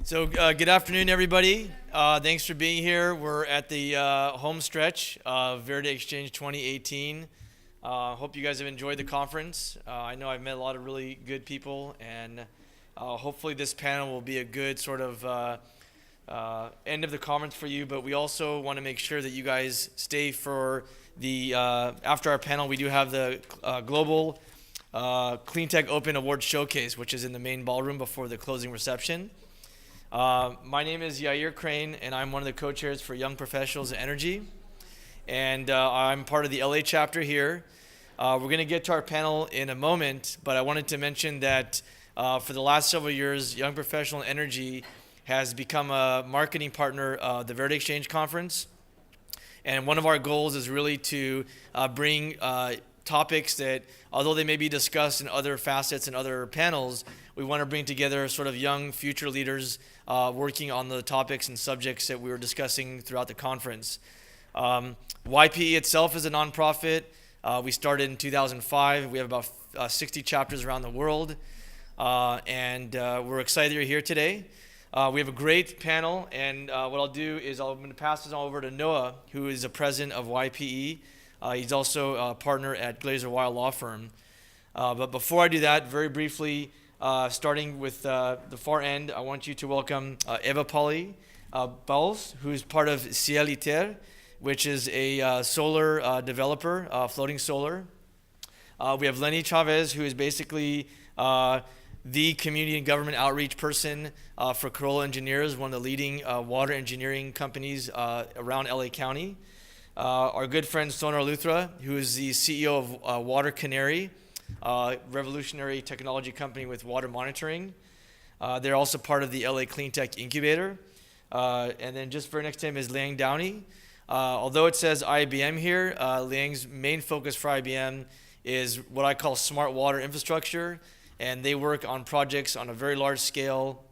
Good afternoon, everybody. Thanks for being here. We're at the home stretch of Verde Xchange 2018. Hope you guys have enjoyed the conference. I know I've met a lot of really good people, and hopefully this panel will be a good sort of end of the conference for you. But we also want to make sure that you guys stay for the after our panel. We do have the Global Clean Tech Open Award Showcase, which is in the main ballroom before the closing reception. My name is Yair Crane, and I'm one of the co-chairs for Young Professionals in Energy. And I'm part of the LA chapter here. We're going to get to our panel in a moment, but I wanted to mention that for the last several years, Young Professional in Energy has become a marketing partner of the Verde Xchange Conference. And one of our goals is really to bring topics that, although they may be discussed in other facets and other panels, we want to bring together sort of young future leaders working on the topics and subjects that we were discussing throughout the conference. YPE itself is a nonprofit. We started in 2005. We have about 60 chapters around the world. And we're excited you're here today. We have a great panel, and what I'll do is I'm going to pass this on over to Noah, who is the president of YPE. He's also a partner at Glazer Weil Law Firm. But before I do that, very briefly, starting with the far end, I want you to welcome Eva Pauli Bowles, who's part of Ciel Iter, which is a solar developer, floating solar. We have Lenny Chavez, who is basically the community and government outreach person for Corolla Engineers, one of the leading water engineering companies around LA County. Our good friend Sonar Luthra, who is the CEO of Water Canary, revolutionary technology company with water monitoring. They're also part of the LA Clean Tech Incubator. And then just for next to him is Liang Downey. Although it says IBM here, Liang's main focus for IBM is what I call smart water infrastructure. And they work on projects on a very large scale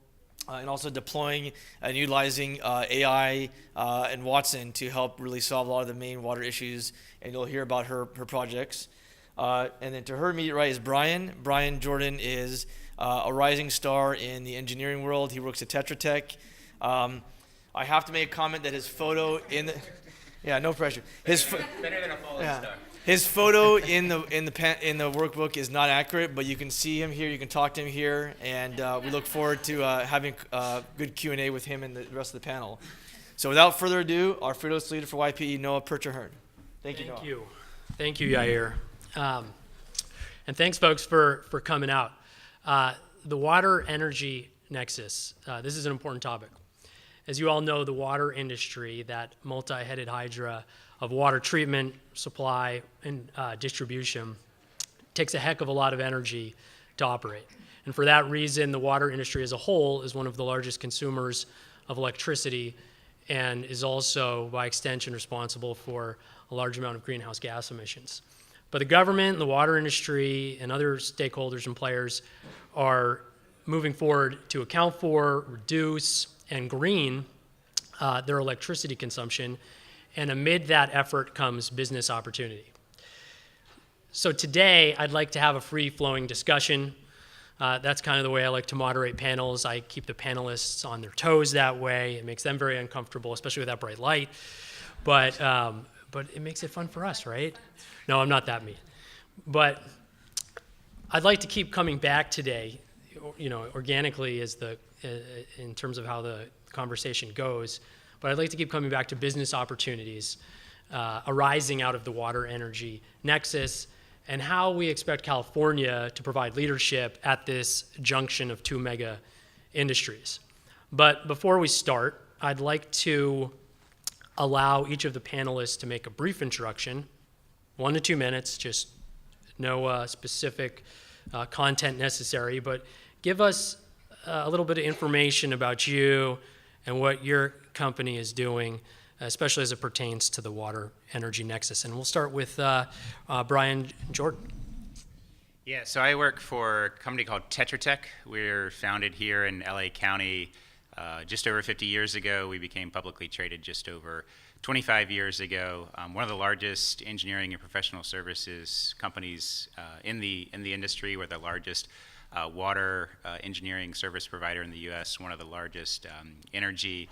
and also deploying and utilizing AI and Watson to help really solve a lot of the main water issues. And you'll hear about her projects. And then to her immediate right is Brian. Brian Jordan is a rising star in the engineering world. He works at Tetra Tech. I have to make a comment that his photo in the yeah, no pressure. Better than a falling star. His photo in the workbook is not accurate, but you can see him here. You can talk to him here, and we look forward to having good Q&A with him and the rest of the panel. So without further ado, our fearless leader for YPE, Noah Purcher-Hearn. Thank you, Noah. Thank you, Yair. And thanks, folks, for coming out. The water energy nexus, this is an important topic. As you all know, the water industry, that multi-headed hydra of water treatment, supply, and distribution, takes a heck of a lot of energy to operate. And for that reason, the water industry as a whole is one of the largest consumers of electricity and is also, by extension, responsible for a large amount of greenhouse gas emissions. But the government, the water industry, and other stakeholders and players are moving forward to account for, reduce, and green their electricity consumption. And amid that effort comes business opportunity. So today, I'd like to have a free-flowing discussion. That's kind of the way I like to moderate panels. I keep the panelists on their toes that way. It makes them very uncomfortable, especially with that bright light. But it makes it fun for us, right? No, I'm not that mean. But I'd like to keep coming back today, organically in terms of how the conversation goes. But I'd like to keep coming back to business opportunities arising out of the water energy nexus and how we expect California to provide leadership at this junction of two mega industries. But before we start, I'd like to allow each of the panelists to make a brief introduction, 1 to 2 minutes, just no specific content necessary, but give us a little bit of information about you and what your company is doing, especially as it pertains to the water energy nexus. And we'll start with Brian Jordan. Yeah, so I work for a company called Tetra Tech. We're founded here in LA County just over 50 years ago. We became publicly traded just over 25 years ago. One of the largest engineering and professional services companies in the industry. We're the largest water engineering service provider in the U.S., one of the largest energy,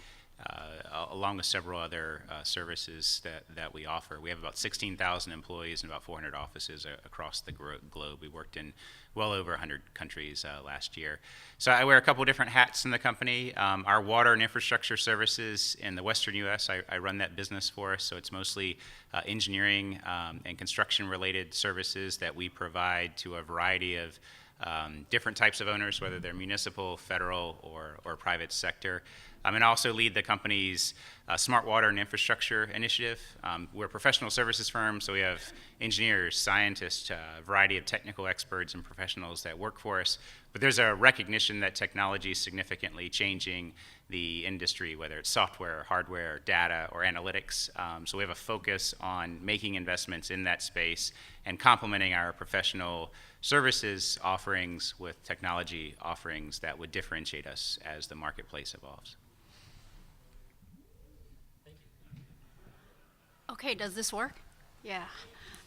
along with several other services that we offer. We have about 16,000 employees and about 400 offices across the globe. We worked in well over 100 countries last year. So I wear a couple different hats in the company. Our water and infrastructure services in the Western U.S., I run that business for us, so it's mostly engineering and construction-related services that we provide to a variety of different types of owners, whether they're municipal, federal, or private sector. And also lead the company's Smart Water and Infrastructure Initiative. We're a professional services firm, so we have engineers, scientists, a variety of technical experts and professionals that work for us. But there's a recognition that technology is significantly changing the industry, whether it's software, hardware, data, or analytics. So we have a focus on making investments in that space and complementing our professional services offerings with technology offerings that would differentiate us as the marketplace evolves. Okay, does this work? Yeah.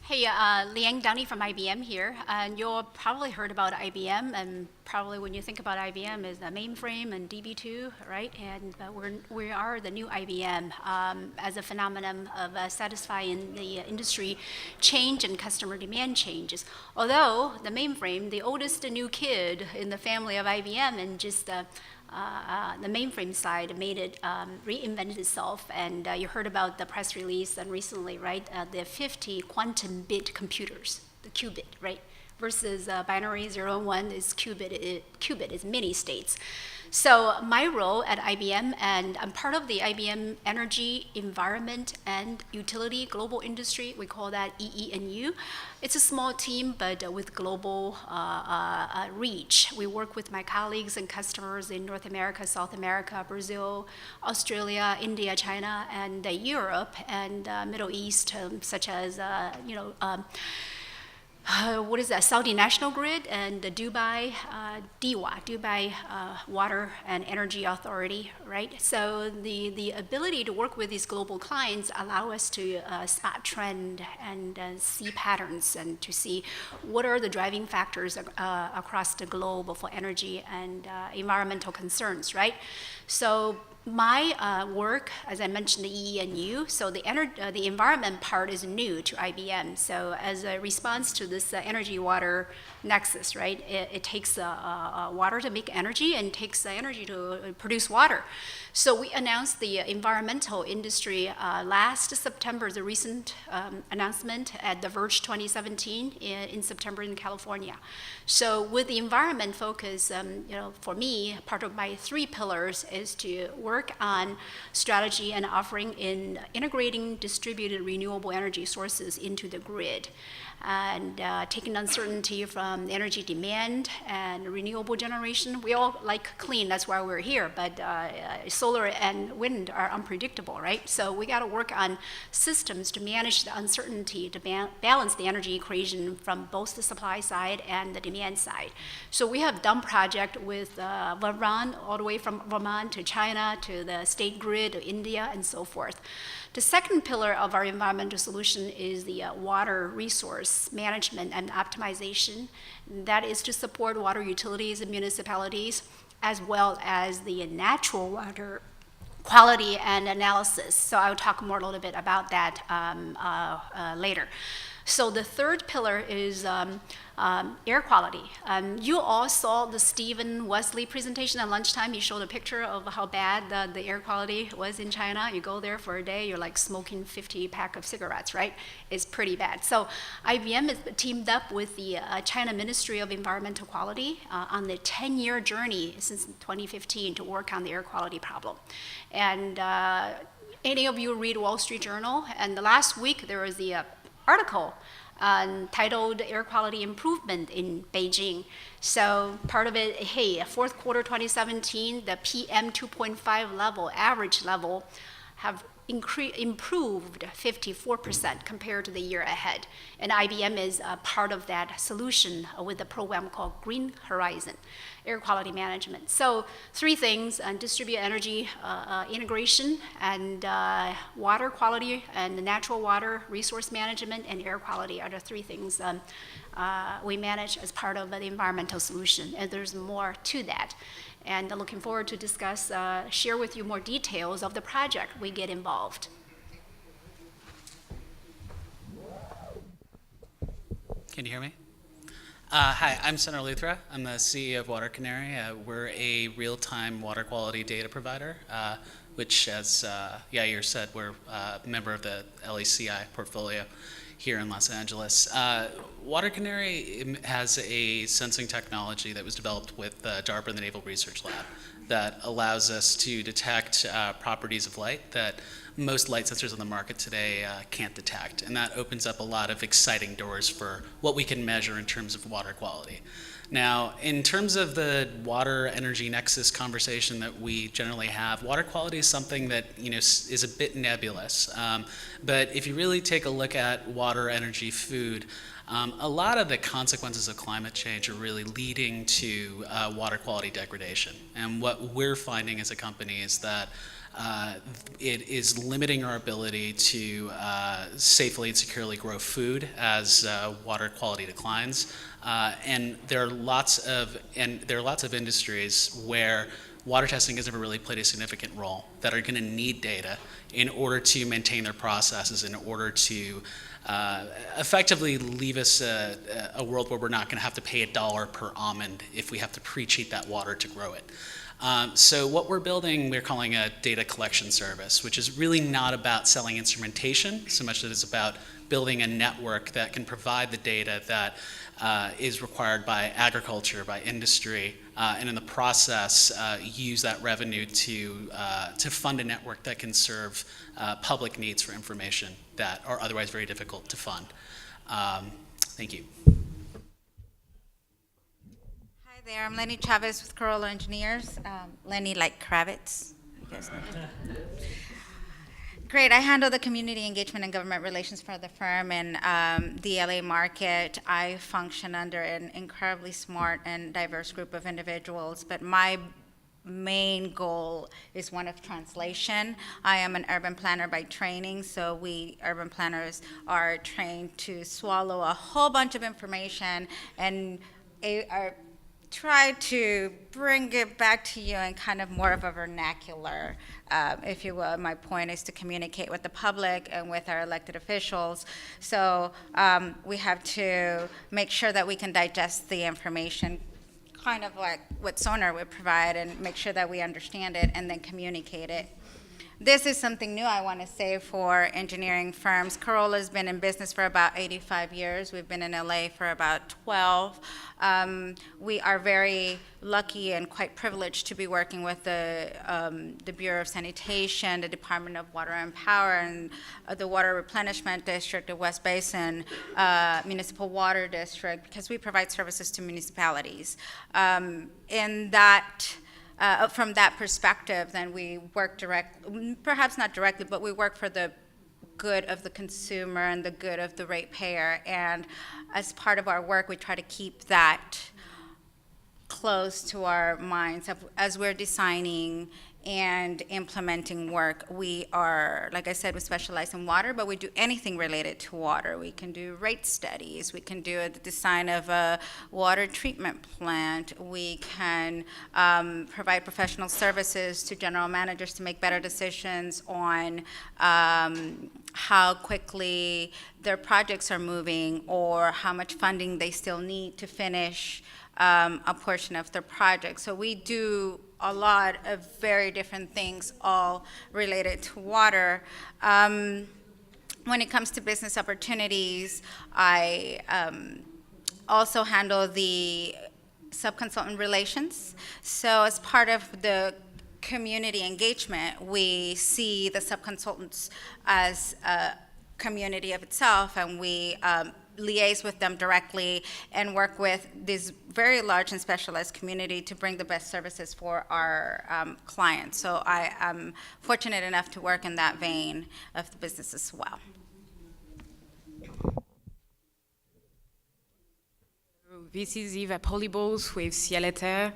Hey, Liang Downey from IBM here, and you'll probably heard about IBM, and probably when you think about IBM is the mainframe and DB2, right? And we are the new IBM as a phenomenon of satisfying the industry change and customer demand changes. Although the mainframe, the oldest new kid in the family of IBM, and just the mainframe side made it reinvented itself, and you heard about the press release and recently, right? The 50 quantum bit computers, the qubit, right? Versus binary 0 and 1 is qubit is many states. So my role at IBM, and I'm part of the IBM Energy, Environment, and Utility Global Industry. We call that EE&U. It's a small team, but with global reach. We work with my colleagues and customers in North America, South America, Brazil, Australia, India, China, and Europe, and Middle East, such as, what is that, Saudi National Grid and the Dubai, DWA, Dubai Water and Energy Authority, right? So the ability to work with these global clients allow us to spot trend and see patterns and to see what are the driving factors across the globe for energy and environmental concerns, right? So my work, as I mentioned, the EE&U, so the environment part is new to IBM. So as a response to this energy water nexus, right, it takes water to make energy and takes energy to produce water. So we announced the environmental industry last September, the recent announcement at the Verge 2017 in September in California. So with the environment focus, for me, part of my 3 pillars is to work on strategy and offering in integrating distributed renewable energy sources into the grid, and taking uncertainty from energy demand and renewable generation. We all like clean, that's why we're here, but solar and wind are unpredictable, right? So we got to work on systems to manage the uncertainty, to balance the energy equation from both the supply side and the demand side. So we have done project with Vermont, all the way from Vermont to China, to the state grid, to India, and so forth. The second pillar of our environmental solution is the water resource management and optimization. That is to support water utilities and municipalities, as well as the natural water quality and analysis. So I'll talk more a little bit about that later. So the third pillar is air quality. You all saw the Stephen Wesley presentation at lunchtime. He showed a picture of how bad the air quality was in China. You go there for a day, you're like smoking 50 pack of cigarettes, right? It's pretty bad. So IBM has teamed up with the China Ministry of Environmental Quality on the 10-year journey since 2015 to work on the air quality problem. And any of you read Wall Street Journal, and the last week there was the article titled Air Quality Improvement in Beijing. So part of it, hey, fourth quarter 2017, the PM 2.5 level, average level, have improved 54% compared to the year ahead. And IBM is a part of that solution with a program called Green Horizon, air quality management. So 3 things, distributed energy integration, and water quality and natural water resource management, and air quality are the 3 things we manage as part of the environmental solution. And there's more to that. And looking forward to discuss, share with you more details of the project we get involved. Can you hear me? Hi, I'm Senator Luthra. I'm the CEO of Water Canary. We're a real-time water quality data provider, which, as Yair said, we're a member of the LACI portfolio here in Los Angeles. Water Canary has a sensing technology that was developed with DARPA and the Naval Research Lab that allows us to detect properties of light that most light sensors on the market today can't detect. And that opens up a lot of exciting doors for what we can measure in terms of water quality. Now, in terms of the water energy nexus conversation that we generally have, water quality is something that is a bit nebulous. But if you really take a look at water, energy, food, a lot of the consequences of climate change are really leading to water quality degradation. And what we're finding as a company is that it is limiting our ability to safely and securely grow food as water quality declines. And there are lots of industries where water testing has never really played a significant role that are going to need data in order to maintain their processes, in order to effectively leave us a world where we're not going to have to pay $1 per almond if we have to pre-treat that water to grow it. So what we're building, we're calling a data collection service, which is really not about selling instrumentation so much as it's about building a network that can provide the data that is required by agriculture, by industry, and in the process use that revenue to fund a network that can serve public needs for information that are otherwise very difficult to fund. Thank you. Hi there, I'm Lenny Chavez with Corolla Engineers. Lenny like Kravitz. You guys know. Great, I handle the community engagement and government relations for the firm in the LA market. I function under an incredibly smart and diverse group of individuals, but my main goal is one of translation. I am an urban planner by training, so we urban planners are trained to swallow a whole bunch of information and try to bring it back to you in kind of more of a vernacular, if you will. My point is to communicate with the public and with our elected officials. So we have to make sure that we can digest the information, kind of like what Sonar would provide, and make sure that we understand it and then communicate it. This is something new I want to say for engineering firms. Corolla's been in business for about 85 years. We've been in LA for about 12. We are very lucky and quite privileged to be working with the Bureau of Sanitation, the Department of Water and Power, and the Water Replenishment District, the West Basin Municipal Water District, because we provide services to municipalities. From that perspective, then we work perhaps not directly, but we work for the good of the consumer and the good of the ratepayer. And as part of our work, we try to keep that close to our minds as we're designing and implementing work. We are, like I said, we specialize in water, but we do anything related to water. We can do rate studies. We can do the design of a water treatment plant. We can provide professional services to general managers to make better decisions on how quickly their projects are moving or how much funding they still need to finish a portion of their project. So we do a lot of very different things, all related to water. When it comes to business opportunities, I also handle the sub-consultant relations. So as part of the community engagement, we see the sub-consultants as community of itself, and we liaise with them directly and work with this very large and specialized community to bring the best services for our clients. So I am fortunate enough to work in that vein of the business as well. This is Eva Polybos with Ciel-et-Terre.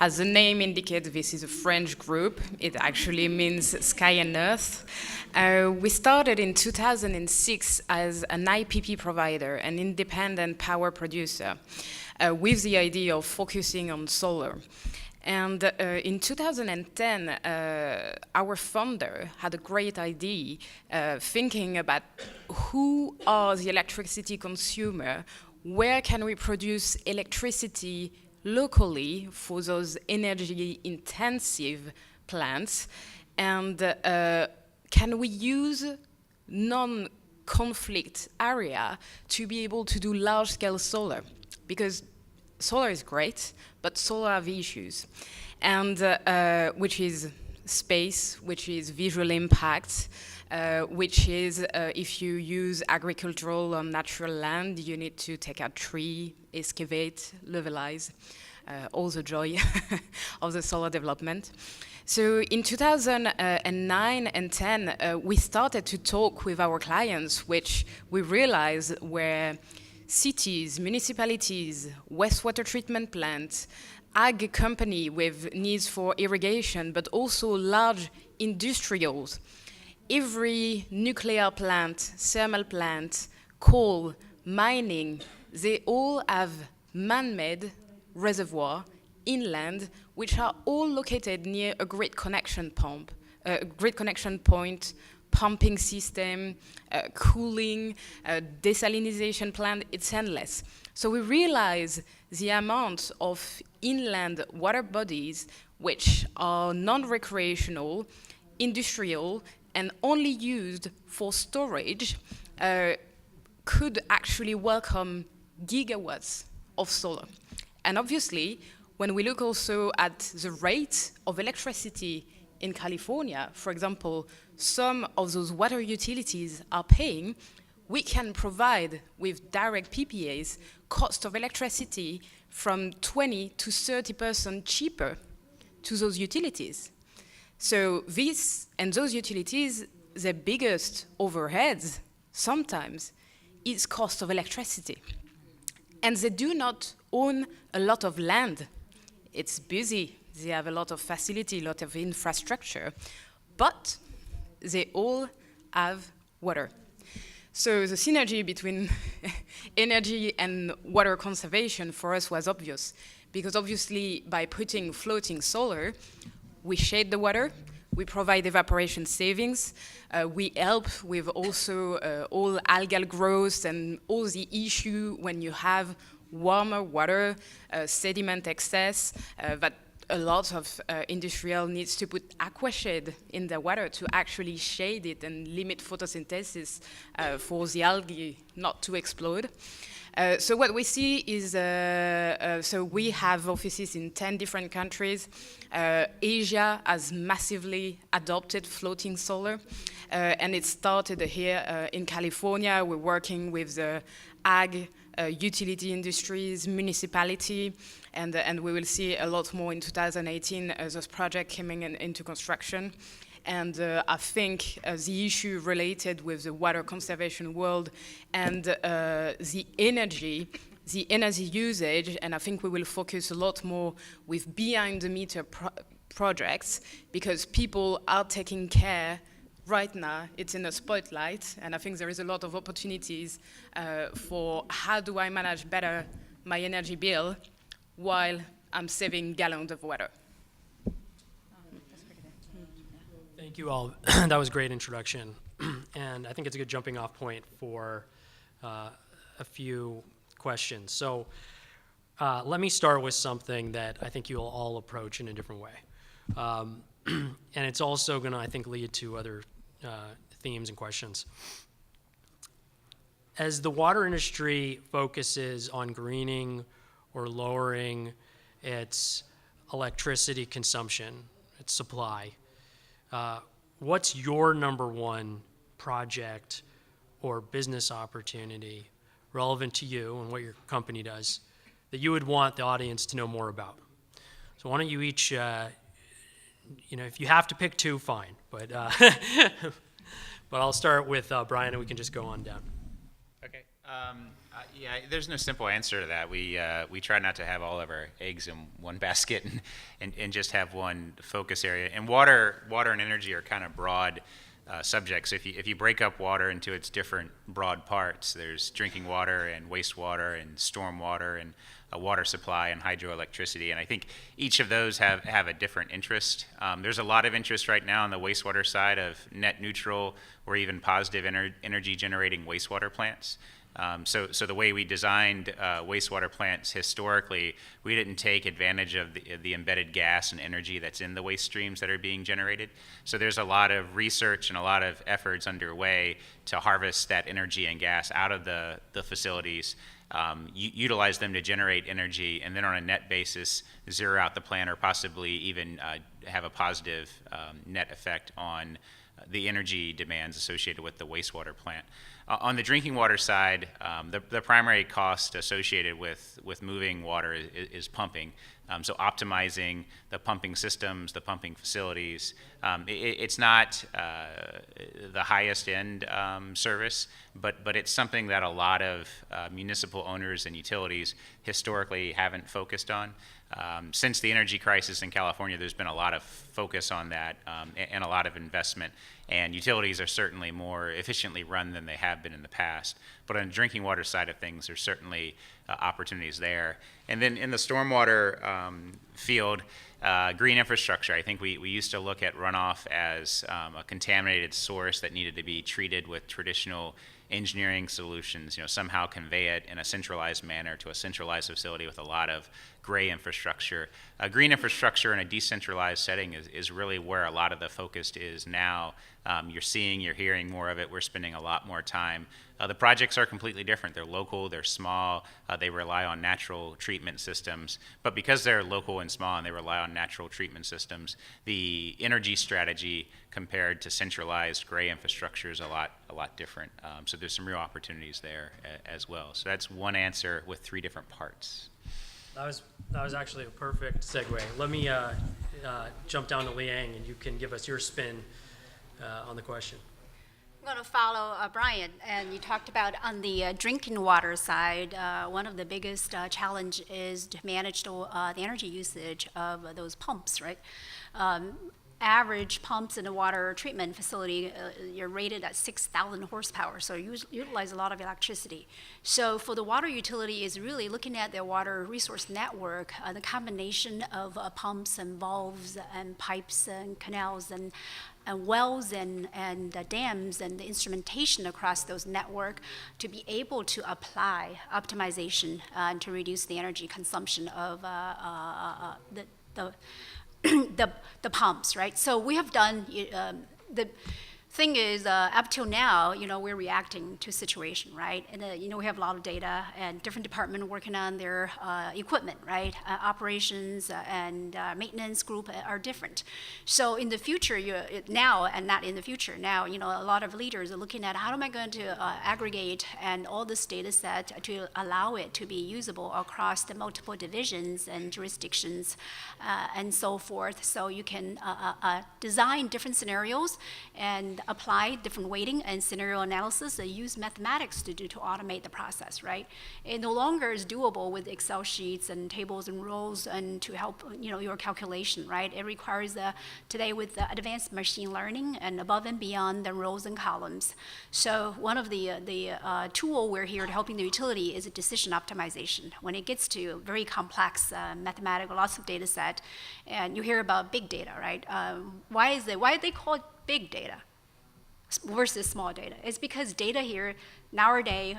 As the name indicates, this is a French group. It actually means sky and earth. We started in 2006 as an IPP provider, an independent power producer, with the idea of focusing on solar. And in 2010, our founder had a great idea, thinking about who are the electricity consumer, where can we produce electricity locally for those energy-intensive plants, and can we use non-conflict area to be able to do large-scale solar? Because solar is great, but solar have issues, and which is space, which is visual impact, which is if you use agricultural or natural land, you need to take out tree, excavate, levelize, all the joy of the solar development. So in 2009 and 10, we started to talk with our clients, which we realized were cities, municipalities, wastewater treatment plants, ag company with needs for irrigation, but also large industrials. Every nuclear plant, thermal plant, coal, mining, they all have man-made reservoir inland, which are all located near a grid connection point, pumping system, cooling, desalinization plant. It's endless. So we realize the amount of inland water bodies which are non-recreational, industrial, and only used for storage could actually welcome gigawatts of solar. And obviously, when we look also at the rate of electricity in California, for example, some of those water utilities are paying, we can provide with direct PPAs cost of electricity from 20 to 30% cheaper to those utilities. So this and those utilities, the biggest overheads sometimes is cost of electricity. And they do not own a lot of land. It's busy, they have a lot of facility, a lot of infrastructure, but they all have water. So the synergy between energy and water conservation for us was obvious, because obviously by putting floating solar, we shade the water, we provide evaporation savings, we help with also all algal growth and all the issue when you have warmer water, sediment excess, that a lot of industrial needs to put aquashade in the water to actually shade it and limit photosynthesis for the algae not to explode. So what we see is, so we have offices in 10 different countries. Asia has massively adopted floating solar, and it started here in California. We're working with the ag, utility industries, municipality, and we will see a lot more in 2018 as this project coming into construction. And I think the issue related with the water conservation world and the energy usage, and I think we will focus a lot more with behind-the-meter projects, because people are taking care right now. It's in the spotlight, and I think there is a lot of opportunities for how do I manage better my energy bill while I'm saving gallons of water. Thank you all. That was a great introduction. And I think it's a good jumping off point for a few questions. So let me start with something that I think you'll all approach in a different way. And it's also going to, I think, lead to other themes and questions. As the water industry focuses on greening or lowering its electricity consumption, its supply, what's your number one project or business opportunity relevant to you and what your company does that you would want the audience to know more about? So why don't you each, if you have to pick two, fine. But but I'll start with Brian, and we can just go on down. Okay. Yeah, there's no simple answer to that. We try not to have all of our eggs in one basket and just have one focus area. And water and energy are kind of broad subjects. If you break up water into its different broad parts, there's drinking water and wastewater and storm water and a water supply and hydroelectricity. And I think each of those have a different interest. There's a lot of interest right now on the wastewater side of net neutral or even positive energy generating wastewater plants. So the way we designed wastewater plants historically, we didn't take advantage of the embedded gas and energy that's in the waste streams that are being generated. So there's a lot of research and a lot of efforts underway to harvest that energy and gas out of the facilities, utilize them to generate energy, and then on a net basis, zero out the plant or possibly even have a positive net effect on the energy demands associated with the wastewater plant. On the drinking water side, the primary cost associated with moving water is pumping. So optimizing the pumping systems, the pumping facilities. It's not the highest end service, but it's something that a lot of municipal owners and utilities historically haven't focused on. Since the energy crisis in California, there's been a lot of focus on that and a lot of investment. And utilities are certainly more efficiently run than they have been in the past. But on the drinking water side of things, there's certainly opportunities there. And then in the stormwater field, green infrastructure, I think we used to look at runoff as a contaminated source that needed to be treated with traditional engineering solutions, somehow convey it in a centralized manner to a centralized facility with a lot of gray infrastructure. Green infrastructure in a decentralized setting is really where a lot of the focus is now. You're hearing more of it. We're spending a lot more time. The projects are completely different. They're local, they're small, they rely on natural treatment systems. But because they're local and small and they rely on natural treatment systems, the energy strategy compared to centralized gray infrastructure is a lot different. So there's some real opportunities there as well. So that's one answer with three different parts. That was actually a perfect segue. Let me jump down to Liang, and you can give us your spin on the question. I'm going to follow Brian, and you talked about on the drinking water side, one of the biggest challenge is to manage the energy usage of those pumps, right? Average pumps in a water treatment facility, you're rated at 6,000 horsepower, so you utilize a lot of electricity. So for the water utility is really looking at their water resource network, the combination of pumps and valves and pipes and canals and wells and dams and the instrumentation across those network to be able to apply optimization to reduce the energy consumption of the pumps, right? So we have done, the thing is, up till now, we're reacting to situation, right? And, we have a lot of data and different departments working on their equipment, right? Operations and maintenance group are different. So in the future, now, and not in the future, now, a lot of leaders are looking at how am I going to aggregate and all this data set to allow it to be usable across the multiple divisions and jurisdictions and so forth. So you can design different scenarios and apply different weighting and scenario analysis and use mathematics to automate the process, right? It no longer is doable with Excel sheets and tables and rows and to help, your calculation, right? It requires today with the advanced machine learning and above and beyond the rows and columns. So one of the tool we're here to helping the utility is a decision optimization. When it gets to very complex mathematical, lots of data set, and you hear about big data, right? Why do they call it big data versus small data? It's because data here nowadays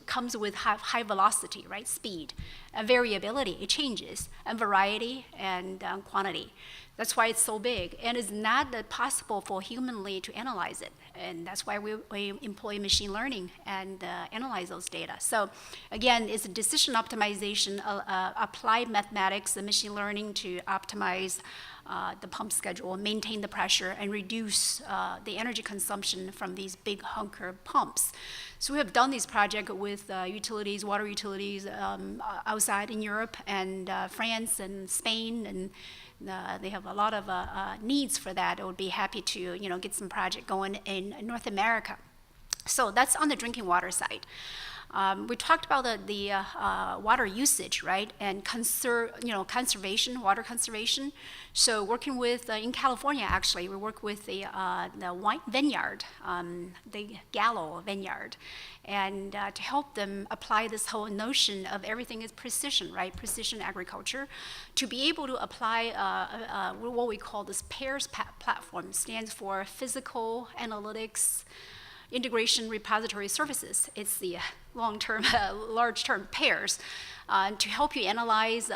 comes with high velocity, right? Speed and variability. It changes, and variety and quantity. That's why it's so big, and it's not possible for humanly to analyze it. And that's why we employ machine learning and analyze those data. So again, it's a decision optimization, apply mathematics and machine learning to optimize the pump schedule, maintain the pressure, and reduce the energy consumption from these big hunker pumps. So we have done this project with utilities, water utilities outside in Europe and France and Spain, and they have a lot of needs for that. I would be happy to get some project going in North America. So that's on the drinking water side. We talked about the water usage, right, and conservation, water conservation. So working with, in California actually, we work with the wine vineyard, the Gallo vineyard, and to help them apply this whole notion of everything is precision, right, precision agriculture, to be able to apply what we call this PAIRS platform, stands for Physical Analytics Integration Repository Services. It's the long-term, large-term pairs to help you analyze,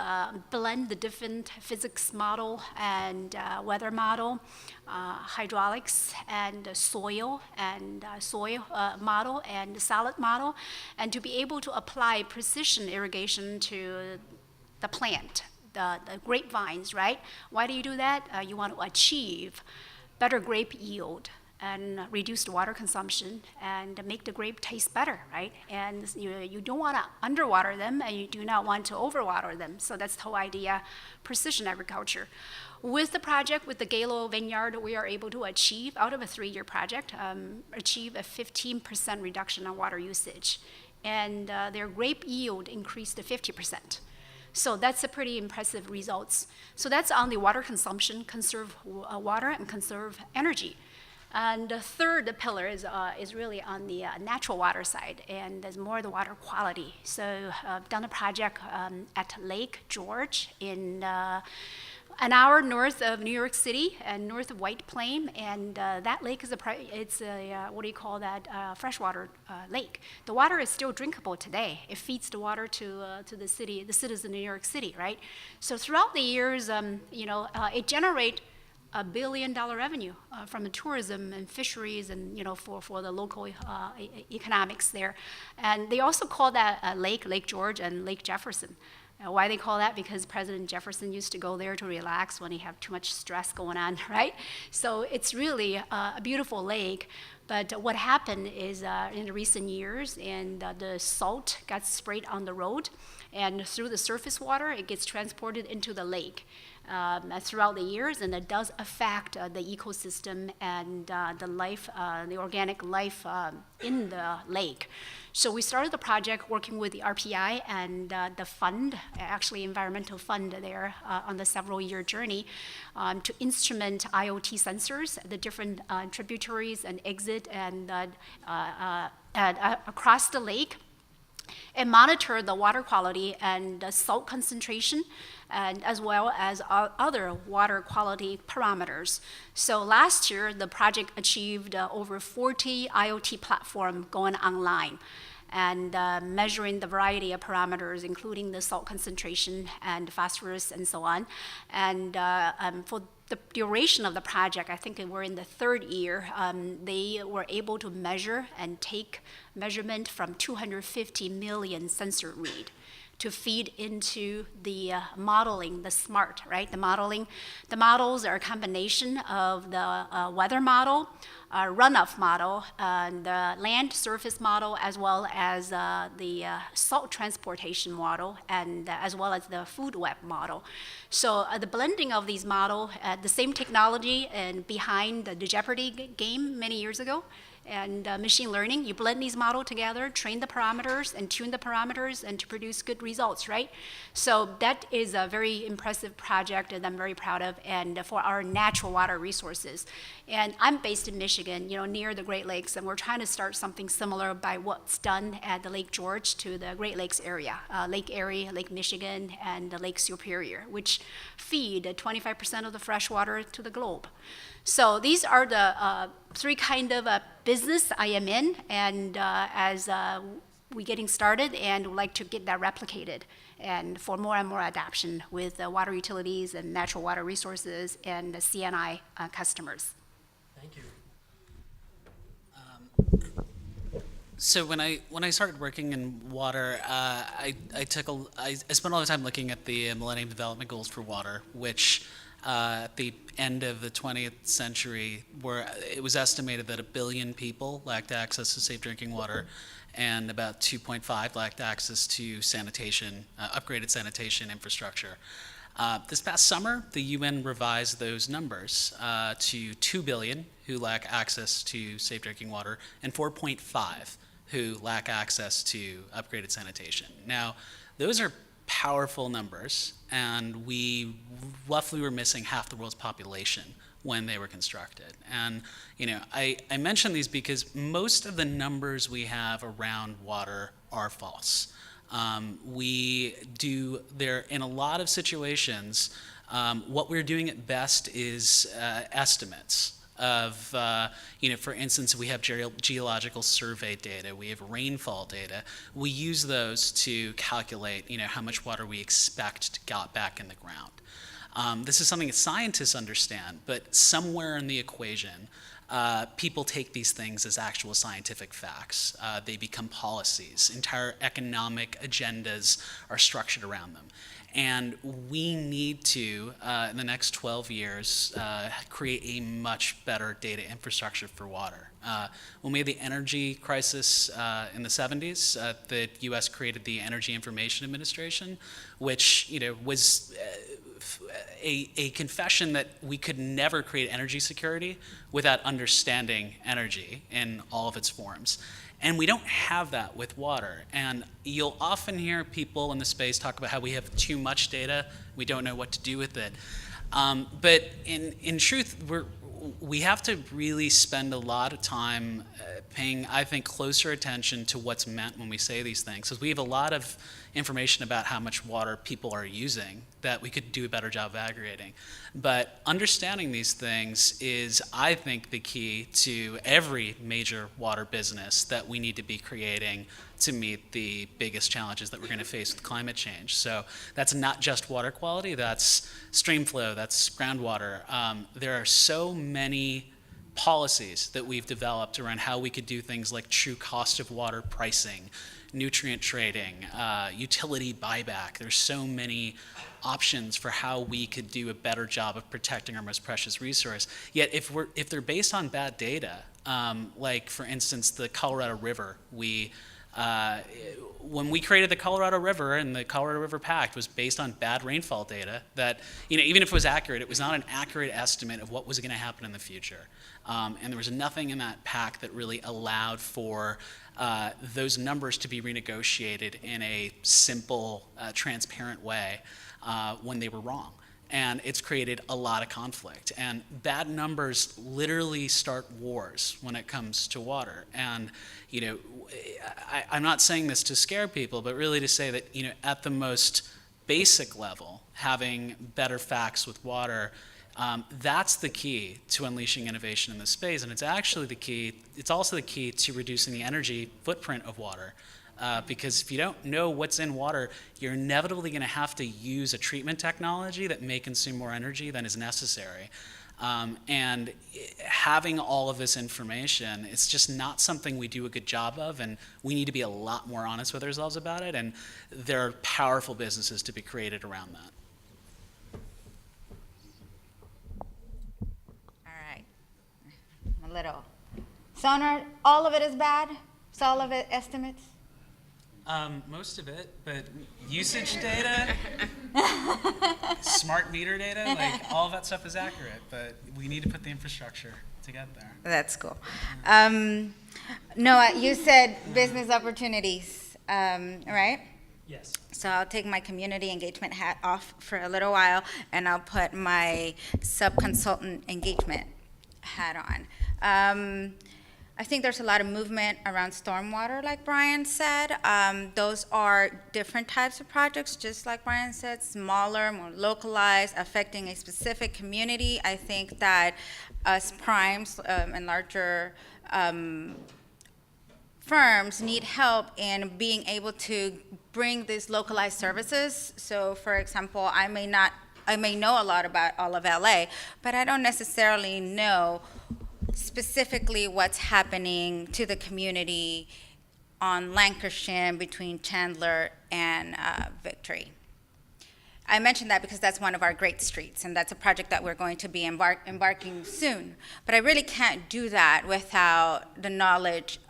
blend the different physics model and weather model, hydraulics and soil model and solid model, and to be able to apply precision irrigation to the plant, the grapevines, right? Why do you do that? You want to achieve better grape yield and reduce the water consumption and make the grape taste better, right? And you don't want to underwater them, and you do not want to overwater them. So that's the whole idea, precision agriculture. With the project, with the Gallo Vineyard, we are able to achieve, out of a 3-year project, achieve a 15% reduction on water usage. And their grape yield increased to 50%. So that's a pretty impressive results. So that's on the water consumption, conserve water and conserve energy. And the third pillar is really on the natural water side, and there's more the water quality. So I've done a project at Lake George in an hour north of New York City and north of White Plain, and that lake is freshwater lake. The water is still drinkable today. It feeds the water to the citizens of New York City, right? So throughout the years, it generates $1 billion revenue from the tourism and fisheries and for the local economics there. And they also call that Lake George and Lake Jefferson. Why they call that? Because President Jefferson used to go there to relax when he had too much stress going on, right? So it's really a beautiful lake. But what happened is in the recent years, and the salt got sprayed on the road, and through the surface water, it gets transported into the lake. Throughout the years, and it does affect the ecosystem and the organic life in the lake. So we started the project working with the RPI and the fund, actually environmental fund there on the several-year journey to instrument IoT sensors, the different tributaries and exit and across the lake, and monitor the water quality and the salt concentration, and as well as other water quality parameters. So last year, the project achieved over 40 IoT platforms going online and measuring the variety of parameters, including the salt concentration and phosphorus and so on. And for the duration of the project, I think we're in the 3rd year, they were able to measure and take measurement from 250 million sensor read to feed into the modeling, the SMART, right? The models are a combination of the weather model, runoff model, the land surface model, as well as the salt transportation model, and as well as the food web model. So the blending of these models, the same technology and behind the Jeopardy game many years ago, and machine learning, you blend these models together, train the parameters, and tune the parameters, and to produce good results, right? So that is a very impressive project that I'm very proud of, and for our natural water resources. And I'm based in Michigan, near the Great Lakes, and we're trying to start something similar by what's done at the Lake George to the Great Lakes area, Lake Erie, Lake Michigan, and the Lake Superior, which feed 25% of the fresh water to the globe. So these are the 3 kind of business I am in, and as we're getting started, and would like to get that replicated, and for more and more adoption with water utilities and natural water resources and the CNI customers. Thank you. So when I started working in water, I spent a lot of time looking at the Millennium Development Goals for water, which at the end of the 20th century, where it was estimated that 1 billion people lacked access to safe drinking water, and about 2.5 lacked access to sanitation, upgraded sanitation infrastructure. This past summer, the UN revised those numbers to 2 billion who lack access to safe drinking water and 4.5 who lack access to upgraded sanitation. Now, those are powerful numbers, and we roughly were missing half the world's population when they were constructed. And I mention these because most of the numbers we have around water are false. We do there in a lot of situations. What we're doing at best is estimates of, for instance, we have geological survey data, we have rainfall data. We use those to calculate, how much water we expect to get back in the ground. This is something that scientists understand, but somewhere in the equation, people take these things as actual scientific facts. They become policies. Entire economic agendas are structured around them. And we need to, in the next 12 years, create a much better data infrastructure for water. When we had the energy crisis in the 70s, the US created the Energy Information Administration, which was a confession that we could never create energy security without understanding energy in all of its forms. And we don't have that with water. And you'll often hear people in the space talk about how we have too much data, we don't know what to do with it. But in truth, we have to really spend a lot of time paying, I think, closer attention to what's meant when we say these things. Because we have a lot of information about how much water people are using that we could do a better job of aggregating. But understanding these things is, I think, the key to every major water business that we need to be creating to meet the biggest challenges that we're going to face with climate change. So that's not just water quality, that's stream flow, that's groundwater. There are so many policies that we've developed around how we could do things like true cost of water pricing, nutrient trading, utility buyback. There's so many options for how we could do a better job of protecting our most precious resource. Yet if they're based on bad data, like for instance the Colorado River, when we created the Colorado River, and the Colorado River Pact was based on bad rainfall data that, even if it was accurate, it was not an accurate estimate of what was going to happen in the future. And there was nothing in that pact that really allowed for those numbers to be renegotiated in a simple, transparent way when they were wrong. And it's created a lot of conflict. And bad numbers literally start wars when it comes to water. And, I'm not saying this to scare people, but really to say that, at the most basic level, having better facts with water, that's the key to unleashing innovation in this space. And it's actually it's also the key to reducing the energy footprint of water. Because if you don't know what's in water, you're inevitably going to have to use a treatment technology that may consume more energy than is necessary. And having all of this information, it's just not something we do a good job of, and we need to be a lot more honest with ourselves about it, and there are powerful businesses to be created around that. All right. A little. Sonar, all of it is bad? So all of it estimates? Most of it, but usage data, smart meter data, all of that stuff is accurate, but we need to put the infrastructure to get there. That's cool. Noah, you said business opportunities, right? Yes. So I'll take my community engagement hat off for a little while, and I'll put my sub-consultant engagement hat on. I think there's a lot of movement around stormwater, like Brian said. Those are different types of projects, just like Brian said, smaller, more localized, affecting a specific community. I think that us primes and larger firms need help in being able to bring these localized services. So, for example, I may know a lot about all of LA, but I don't necessarily know specifically what's happening to the community on Lancashire between Chandler and Victory. I mentioned that because that's one of our great streets, and that's a project that we're going to be embarking soon. But I really can't do that without the knowledge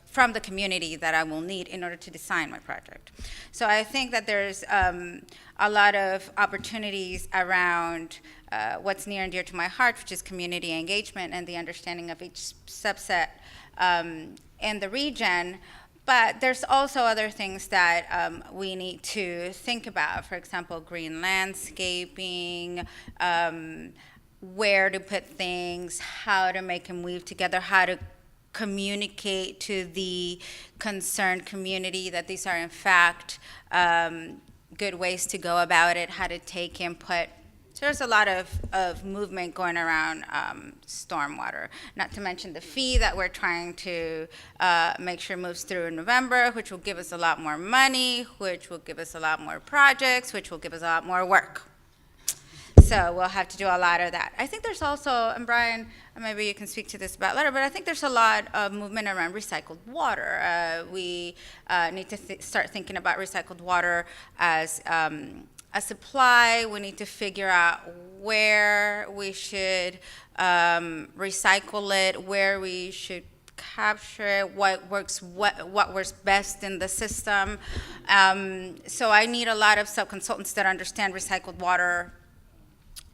from the community that I will need in order to design my project. So I think that there's a lot of opportunities around what's near and dear to my heart, which is community engagement and the understanding of each subset in the region. But there's also other things that we need to think about. For example, green landscaping, where to put things, how to make them weave together, how to communicate to the concerned community that these are in fact good ways to go about it, how to take input. So there's a lot of movement going around stormwater, not to mention the fee that we're trying to make sure moves through in November, which will give us a lot more money, which will give us a lot more projects, which will give us a lot more work. So we'll have to do a lot of that. I think there's also, and Brian, maybe you can speak to this about later, but I think there's a lot of movement around recycled water. We need to start thinking about recycled water as a supply. We need to figure out where we should recycle it, where we should capture it, what works best in the system. So I need a lot of sub-consultants that understand recycled water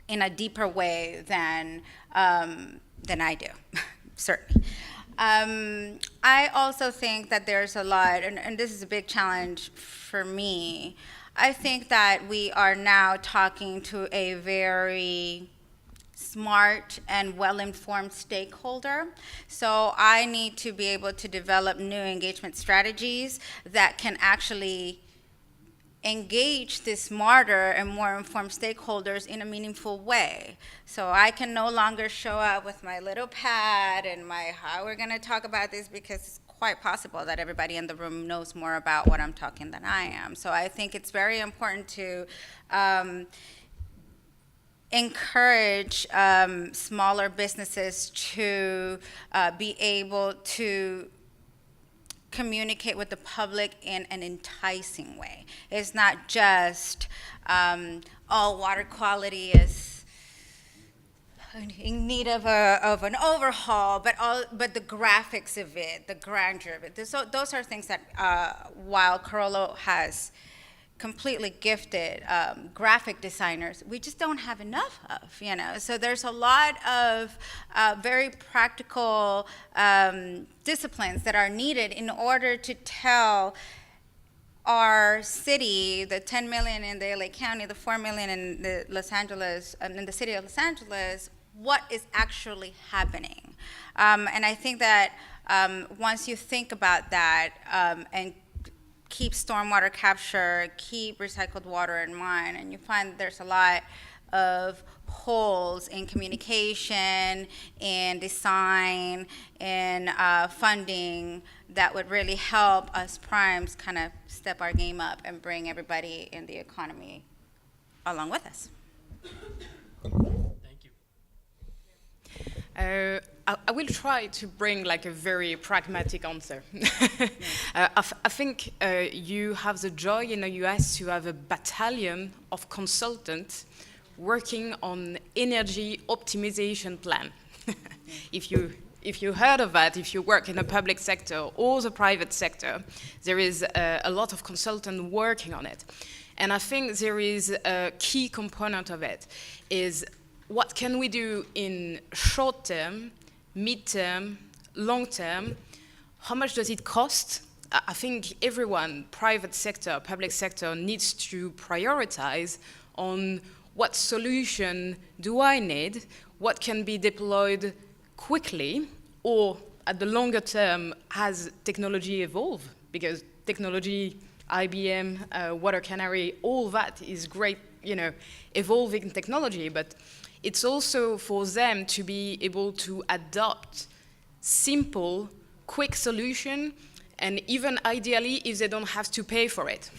in a deeper way than I do, certainly. I also think that there's a lot, and this is a big challenge for me. I think that we are now talking to a very smart and well-informed stakeholder. So I need to be able to develop new engagement strategies that can actually engage the smarter and more informed stakeholders in a meaningful way. So I can no longer show up with my little pad and my how we're going to talk about this, because it's quite possible that everybody in the room knows more about what I'm talking than I am. So I think it's very important to encourage smaller businesses to be able to communicate with the public in an enticing way. It's not just, water quality is in need of an overhaul, but the graphics of it, the grandeur of it. Those are things that, while Carollo has completely gifted graphic designers, we just don't have enough of, So there's a lot of very practical disciplines that are needed in order to tell our city, the 10 million in the LA County, the 4 million in the Los Angeles, in the city of Los Angeles, what is actually happening. And I think that once you think about that and keep stormwater capture, keep recycled water in mind, and you find there's a lot of holes in communication, in design, in funding that would really help us primes kind of step our game up and bring everybody in the economy along with us. Thank you. I will try to bring like a very pragmatic answer. I think you have the joy in the US to have a battalion of consultants working on energy optimization plan. If you heard of that, if you work in the public sector or the private sector, there is a lot of consultants working on it. And I think there is a key component of it is what can we do in short term, mid-term, long-term? How much does it cost? I think everyone, private sector, public sector, needs to prioritize on what solution do I need, what can be deployed quickly, or at the longer term as technology evolve, because technology, IBM, Water Canary, all that is great, evolving technology, but it's also for them to be able to adopt simple, quick solution, and even ideally if they don't have to pay for it.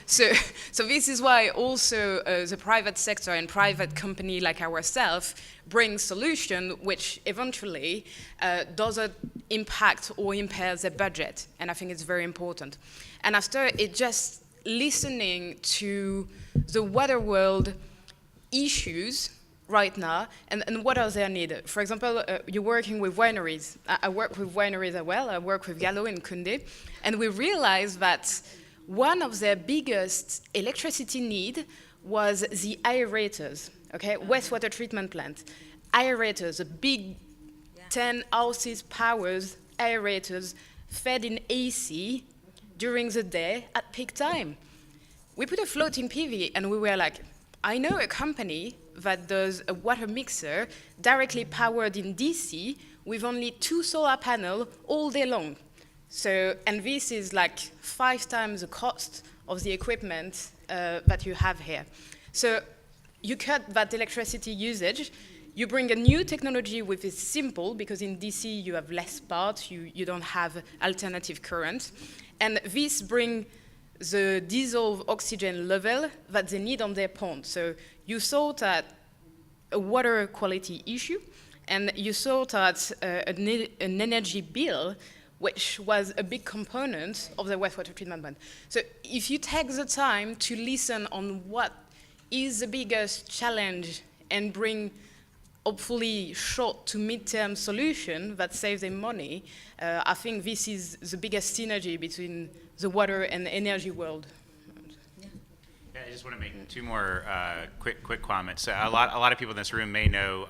So this is why also the private sector and private company like ourselves bring solution which eventually doesn't impact or impair the budget, and I think it's very important. And after, it just listening to the water world issues right now, and what are their needs. For example, you're working with wineries. I work with wineries as well. I work with Gallo and Koundé, and we realized that one of their biggest electricity need was the aerators, okay, wastewater treatment plant. Aerators, a big 10 houses powers aerators fed in AC during the day at peak time. We put a floating PV and we were like, I know a company that does a water mixer directly powered in DC with only 2 solar panels all day long. So, and this is like 5 times the cost of the equipment that you have here. So you cut that electricity usage, you bring a new technology which is simple, because in DC you have less parts, you don't have alternative current, and this brings the dissolved oxygen level that they need on their pond. So you thought at a water quality issue, and you thought at an energy bill, which was a big component of the wastewater treatment plant. So if you take the time to listen on what is the biggest challenge and bring hopefully short to mid-term solution that saves them money, I think this is the biggest synergy between the water and the energy world. Yeah, I just want to make 2 more quick comments. A lot of people in this room may know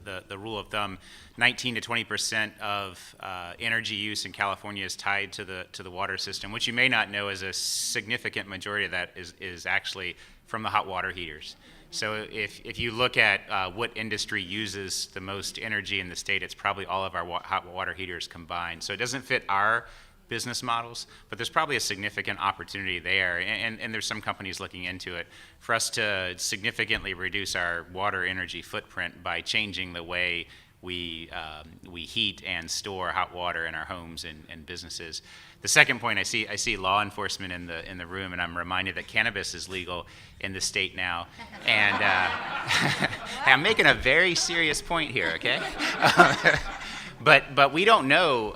the rule of thumb: 19 to 20% of energy use in California is tied to the water system. What you may not know is a significant majority of that is actually from the hot water heaters. So if you look at what industry uses the most energy in the state, it's probably all of our hot water heaters combined. So it doesn't fit our business models, but there's probably a significant opportunity there, and there's some companies looking into it, for us to significantly reduce our water energy footprint by changing the way we heat and store hot water in our homes and businesses. The second point, I see law enforcement in the room, and I'm reminded that cannabis is legal in the state now, and I'm making a very serious point here, okay? But we don't know,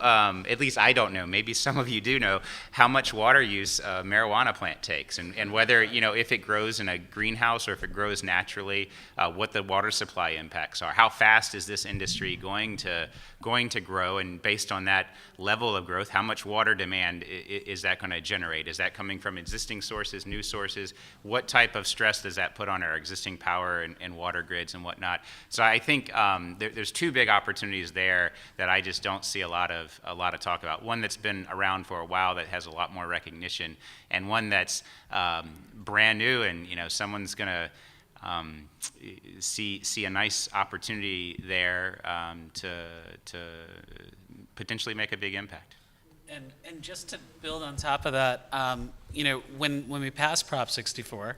at least I don't know, maybe some of you do know, how much water use a marijuana plant takes, and whether, if it grows in a greenhouse or if it grows naturally, what the water supply impacts are. How fast is this industry going to grow, and based on that level of growth, how much water demand is that going to generate? Is that coming from existing sources, new sources? What type of stress does that put on our existing power and water grids and whatnot? So I think there's 2 big opportunities there that I just don't see a lot of talk about. One that's been around for a while that has a lot more recognition, and one that's brand new, and someone's going to see a nice opportunity there to potentially make a big impact. And just to build on top of that, when we passed Prop 64,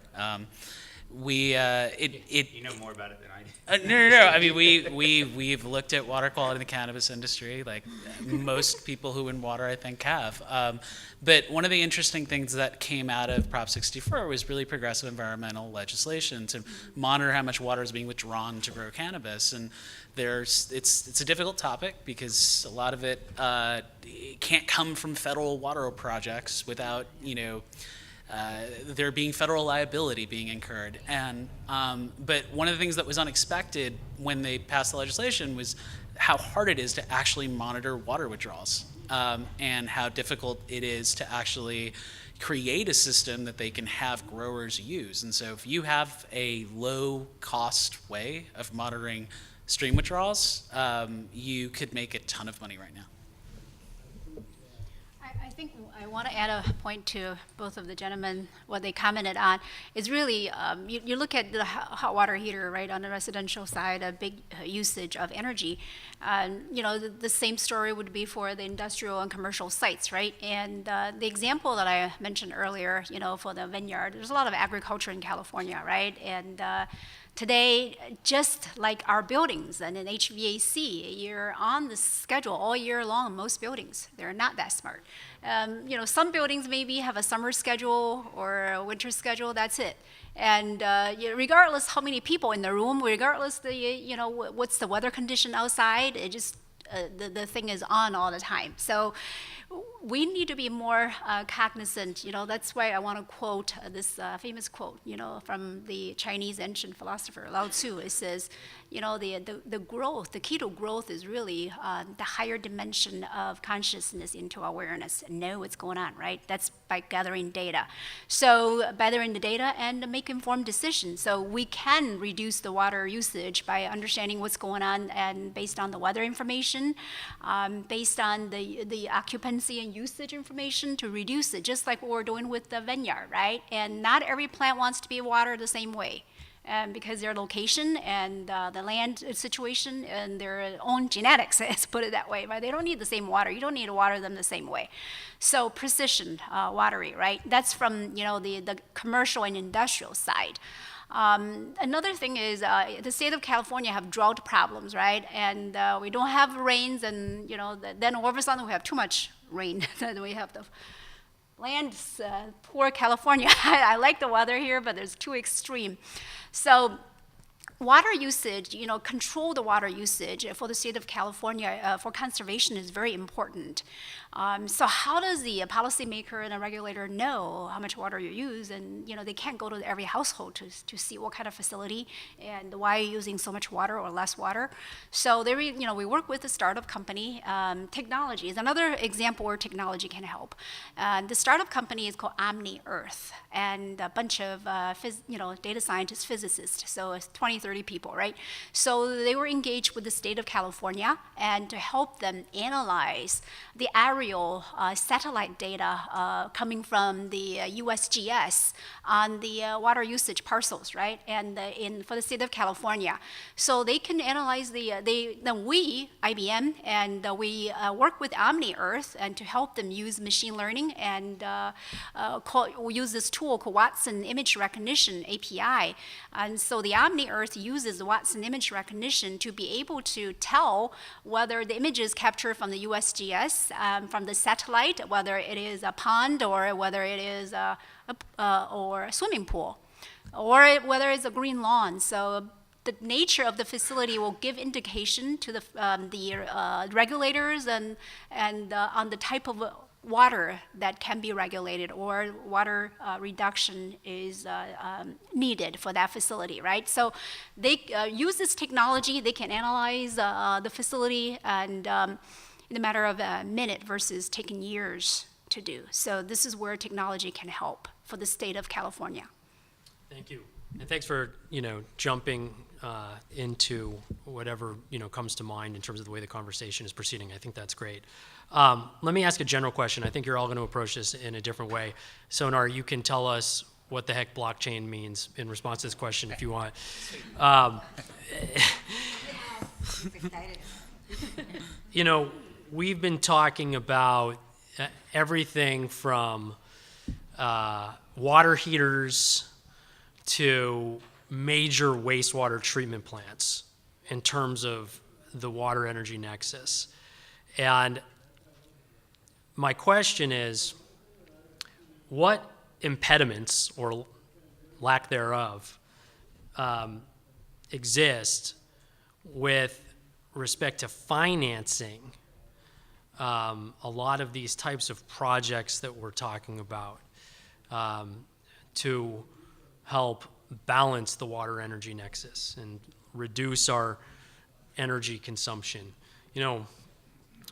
we you know more about it than I do. No. I mean, we've looked at water quality in the cannabis industry, like most people who in water, I think, have. But one of the interesting things that came out of Prop 64 was really progressive environmental legislation to monitor how much water is being withdrawn to grow cannabis. And it's a difficult topic because a lot of it can't come from federal water projects without there being federal liability being incurred. And but one of the things that was unexpected when they passed the legislation was how hard it is to actually monitor water withdrawals, and how difficult it is to actually create a system that they can have growers use. And so if you have a low cost way of monitoring stream withdrawals, you could make a ton of money right now. I think I want to add a point to both of the gentlemen, what they commented on, is really, you look at the hot water heater, right, on the residential side, a big usage of energy. The same story would be for the industrial and commercial sites, right? And the example that I mentioned earlier, for the vineyard, there's a lot of agriculture in California, right? And today, just like our buildings and in HVAC, you're on the schedule all year long. Most buildings, they're not that smart. Some buildings maybe have a summer schedule or a winter schedule. That's it. And regardless how many people in the room, regardless what's the weather condition outside, it just the thing is on all the time. So we need to be more cognizant. That's why I want to quote this famous quote, from the Chinese ancient philosopher Lao Tzu. It says, the growth, the key to growth is really the higher dimension of consciousness into awareness and know what's going on, right? That's by gathering data. So gathering the data and make informed decisions. So we can reduce the water usage by understanding what's going on and based on the weather information, based on the occupancy and usage information to reduce it, just like what we're doing with the vineyard, right? And not every plant wants to be watered the same way. Because their location and the land situation and their own genetics, let's put it that way, right? They don't need the same water. You don't need to water them the same way. So precision watering, right? That's from the commercial and industrial side. Another thing is the state of California have drought problems, right? And we don't have rains, and then all of a sudden we have too much rain. Then we have the land's poor California. I like the weather here, but it's too extreme. So water usage, control the water usage for the state of California for conservation is very important. So how does the policymaker and the regulator know how much water you use? And they can't go to every household to see what kind of facility and why you're using so much water or less water. So we work with a startup company. Technology is another example where technology can help. The startup company is called Omni Earth, and a bunch of data scientists, physicists. So it's 20, 30 people, right? So they were engaged with the state of California and to help them analyze the aerial satellite data coming from the USGS on the water usage parcels, right? And for the state of California. So they can analyze then we, IBM, and we work with Omni Earth and to help them use machine learning and we use this tool called Watson Image Recognition API. And so the Omni Earth uses Watson image recognition to be able to tell whether the images captured from the USGS, from the satellite, whether it is a pond or whether it is or a swimming pool, or whether it's a green lawn. So the nature of the facility will give indication to the regulators and on the type of water that can be regulated or water reduction is needed for that facility, right? So they use this technology. They can analyze the facility and in a matter of a minute versus taking years to do. So this is where technology can help for the state of California. Thank you. And thanks for, jumping into whatever, comes to mind in terms of the way the conversation is proceeding. I think that's great. Let me ask a general question. I think you're all going to approach this in a different way. Sonar, you can tell us what the heck blockchain means in response to this question if you want. We've been talking about everything from water heaters to major wastewater treatment plants in terms of the water energy nexus. And my question is, what impediments or lack thereof exist with respect to financing a lot of these types of projects that we're talking about to help balance the water energy nexus and reduce our energy consumption?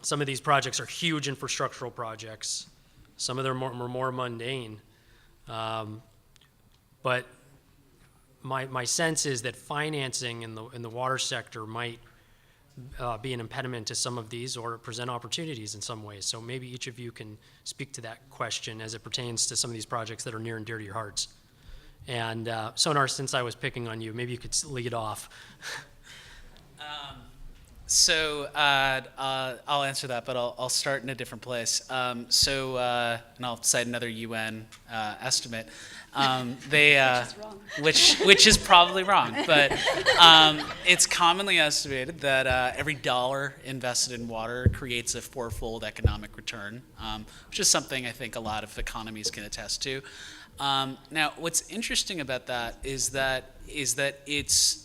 Some of these projects are huge infrastructural projects. Some of them are more mundane. But my sense is that financing in the water sector might be an impediment to some of these or present opportunities in some ways. So maybe each of you can speak to that question as it pertains to some of these projects that are near and dear to your hearts. And Sonar, since I was picking on you, maybe you could lead off. So I'll answer that, but I'll start in a different place. And I'll cite another UN estimate. Which is probably wrong, but it's commonly estimated that every dollar invested in water creates a fourfold economic return, which is something I think a lot of economies can attest to. Now, what's interesting about that is that it's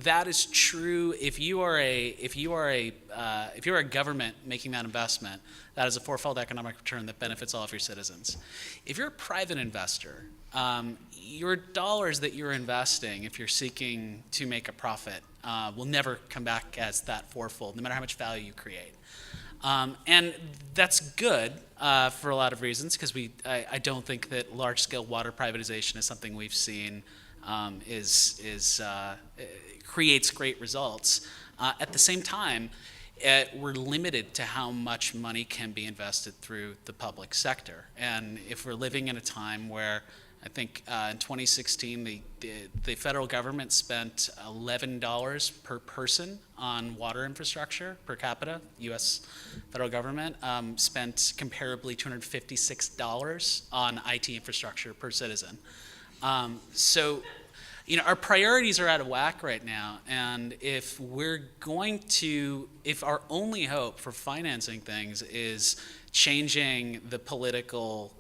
That is true if you are a government making that investment. That is a fourfold economic return that benefits all of your citizens. If you're a private investor, your dollars that you're investing, if you're seeking to make a profit, will never come back as that fourfold, no matter how much value you create. And that's good for a lot of reasons, because I don't think that large-scale water privatization is something we've seen creates great results. At the same time, we're limited to how much money can be invested through the public sector. And if we're living in a time where I think in 2016, the federal government spent $11 per person on water infrastructure per capita. U.S. federal government spent comparably $256 on IT infrastructure per citizen. So, our priorities are out of whack right now, and if our only hope for financing things is changing the political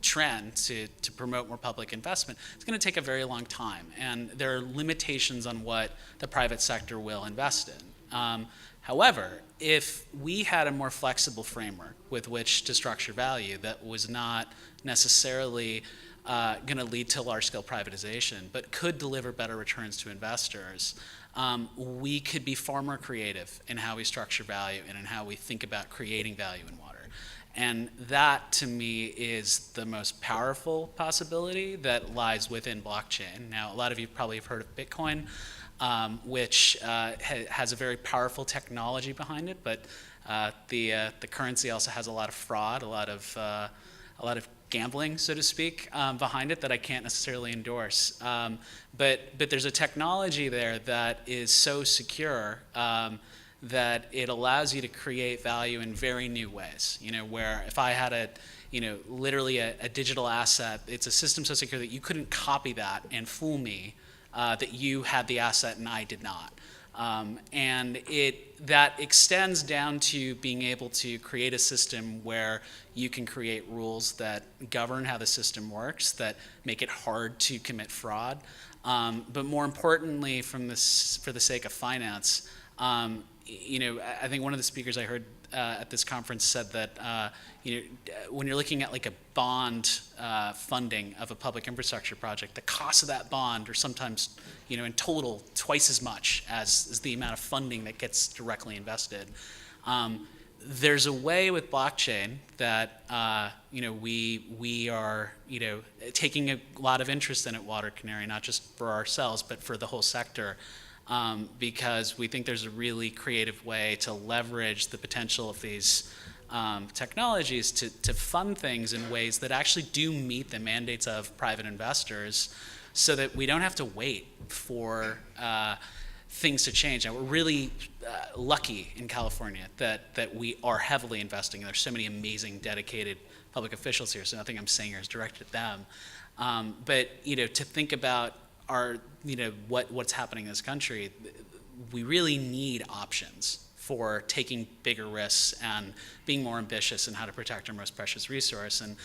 trend to promote more public investment, it's going to take a very long time, and there are limitations on what the private sector will invest in. However, if we had a more flexible framework with which to structure value that was not necessarily going to lead to large-scale privatization, but could deliver better returns to investors, we could be far more creative in how we structure value and in how we think about creating value in water. And that, to me, is the most powerful possibility that lies within blockchain. Now, a lot of you probably have heard of Bitcoin, which has a very powerful technology behind it, but the currency also has a lot of fraud, a lot of gambling, so to speak, behind it that I can't necessarily endorse. But there's a technology there that is so secure that it allows you to create value in very new ways. Where if I had literally a digital asset, it's a system so secure that you couldn't copy that and fool me that you had the asset and I did not. And that extends down to being able to create a system where you can create rules that govern how the system works, that make it hard to commit fraud. But more importantly, for the sake of finance, I think one of the speakers I heard at this conference said that when you're looking at like a bond funding of a public infrastructure project, the cost of that bond are sometimes in total twice as much as the amount of funding that gets directly invested. There's a way with blockchain that we are taking a lot of interest in at Water Canary, not just for ourselves but for the whole sector. Because we think there's a really creative way to leverage the potential of these technologies to fund things in ways that actually do meet the mandates of private investors, so that we don't have to wait for things to change. And we're really lucky in California that we are heavily investing, and there's so many amazing, dedicated public officials here, so nothing I'm saying here is directed at them. But to think about what's happening in this country, we really need options for taking bigger risks and being more ambitious in how to protect our most precious resource, and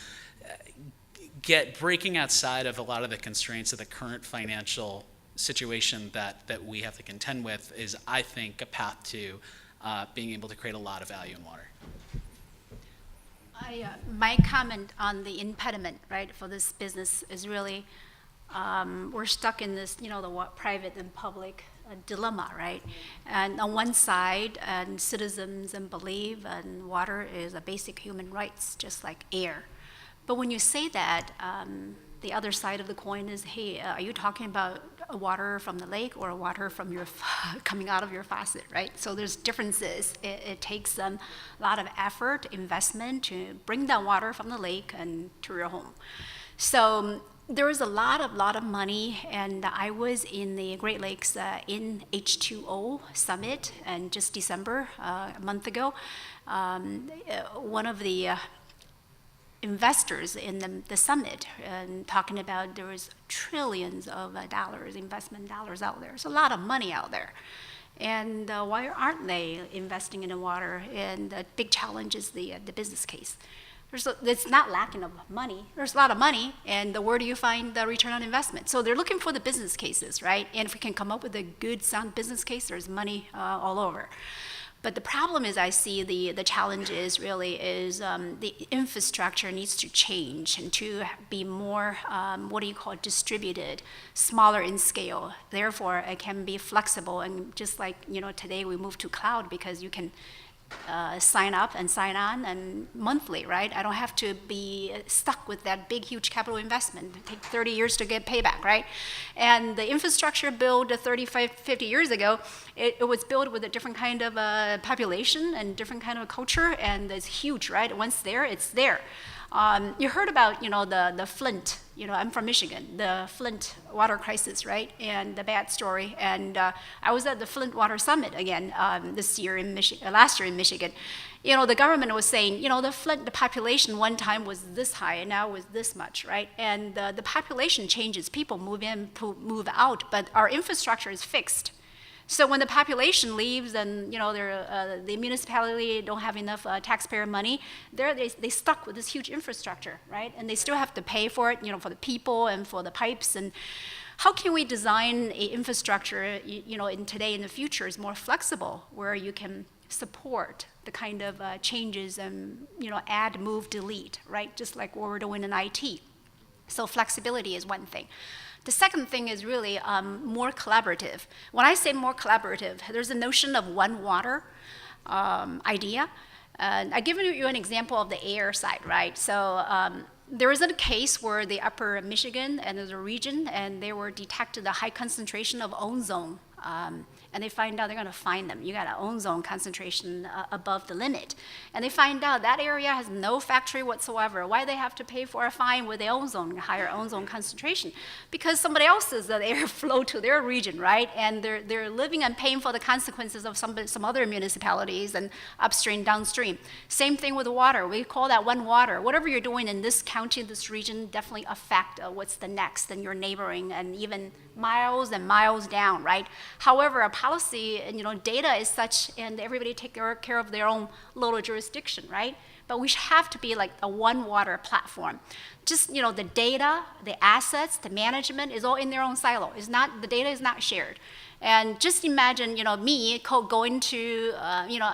breaking outside of a lot of the constraints of the current financial situation that we have to contend with is, I think, a path to being able to create a lot of value in water. My comment on the impediment, right, for this business is really we're stuck in this, the private and public dilemma, right? And on one side, citizens believe and water is a basic human rights, just like air. But when you say that, the other side of the coin is, hey, are you talking about water from the lake or water from your coming out of your faucet, right? So there's differences. It takes a lot of effort, investment to bring that water from the lake and to your home. So there was a lot of money, and I was in the Great Lakes in H2O Summit, and just December, a month ago, one of the investors in the summit and talking about there was trillions of dollars, investment dollars out there. There's a lot of money out there. And why aren't they investing in the water? And the big challenge is the business case. It's not lacking of money. There's a lot of money, and where do you find the return on investment? So they're looking for the business cases, right? And if we can come up with a good, sound business case, there's money all over. But the problem is, I see the challenge is really the infrastructure needs to change and to be more, distributed, smaller in scale. Therefore, it can be flexible, and just like, today we move to cloud because you can sign up and sign on and monthly, right? I don't have to be stuck with that big, huge capital investment. It takes 30 years to get payback, right? And the infrastructure built 35, 50 years ago, it was built with a different kind of population and different kind of culture, and it's huge, right? Once there, it's there. You heard about, the Flint, I'm from Michigan, the Flint water crisis, right? And the bad story. And I was at the Flint Water Summit again last year in Michigan. The government was saying, the population one time was this high and now was this much, right? And the population changes, people move in, move out, but our infrastructure is fixed. So when the population leaves and the municipality don't have enough taxpayer money, they stuck with this huge infrastructure, right? And they still have to pay for it, for the people and for the pipes. And how can we design a infrastructure, in today and the future is more flexible, where you can support the kind of changes and add, move, delete, right? Just like what we're doing in IT. So flexibility is one thing. The second thing is really more collaborative. When I say more collaborative, there's a notion of one water idea. I've given you an example of the air side, right? So there was a case where the upper Michigan and there's a region, and they were detected a high concentration of ozone. And they find out they're going to fine them. You got an ozone concentration above the limit. And they find out that area has no factory whatsoever. Why they have to pay for a fine with the higher ozone concentration? Because somebody else's air flow to their region, right? And they're living and paying for the consequences of some other municipalities and upstream, downstream. Same thing with water. We call that one water. Whatever you're doing in this county, this region, definitely affect what's the next and your neighboring, and even miles and miles down, right? However, a policy, data is such, and everybody take care of their own little jurisdiction, right? But we have to be like a one water platform. Just, the data, the assets, the management is all in their own silo. The data is not shared. And just imagine, me going to,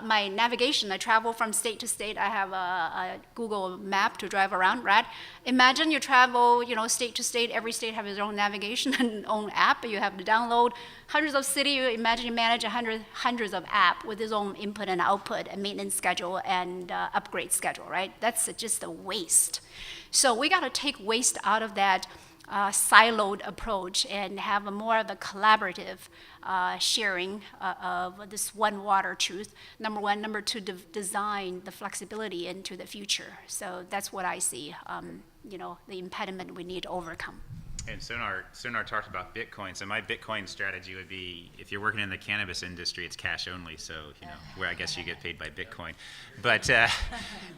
my navigation. I travel from state to state. I have a Google map to drive around, right? Imagine you travel, state to state. Every state has its own navigation and own app. You have to download hundreds of cities. You imagine you manage hundreds of apps with its own input and output and maintenance schedule and upgrade schedule, right? That's just a waste. So we got to take waste out of that siloed approach and have more of a collaborative sharing of this one water truth, number one. Number two, design the flexibility into the future. So that's what I see, the impediment we need to overcome. And Sonar talked about Bitcoin. So my Bitcoin strategy would be, if you're working in the cannabis industry, it's cash only. So, where I guess you get paid by Bitcoin. But